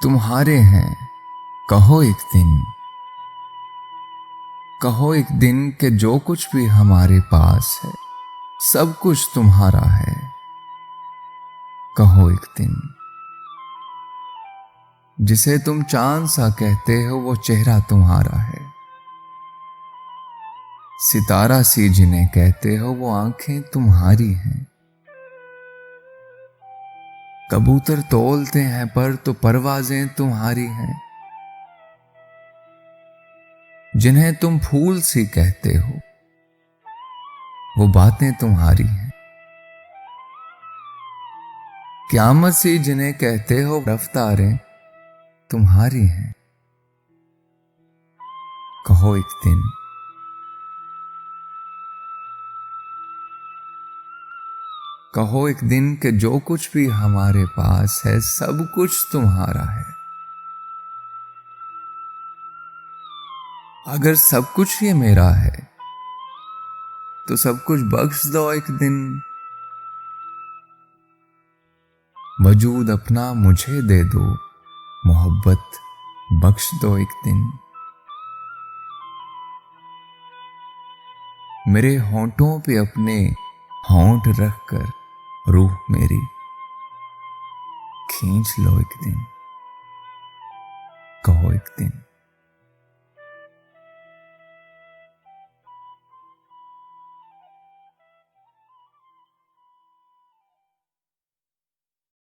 तुम्हारे हैं। कहो एक दिन, कहो एक दिन कि जो कुछ भी हमारे पास है सब कुछ तुम्हारा है। कहो एक दिन, जिसे तुम चांद सा कहते हो वो चेहरा तुम्हारा है। सितारा सी जिन्हें कहते हो वो आंखें तुम्हारी हैं। कबूतर तोलते हैं पर तो परवाजें तुम्हारी हैं। जिन्हें तुम फूल सी कहते हो वो बातें तुम्हारी हैं। क़यामत सी जिन्हें कहते हो रफ्तारें तुम्हारी हैं। कहो एक दिन, कहो एक दिन कि जो कुछ भी हमारे पास है सब कुछ तुम्हारा है। अगर सब कुछ ये मेरा है तो सब कुछ बख्श दो एक दिन। वजूद अपना मुझे दे दो, मोहब्बत बख्श दो एक दिन। मेरे होंठों पे अपने होंठ रखकर रूह मेरी खींच लो एक दिन। कहो एक दिन।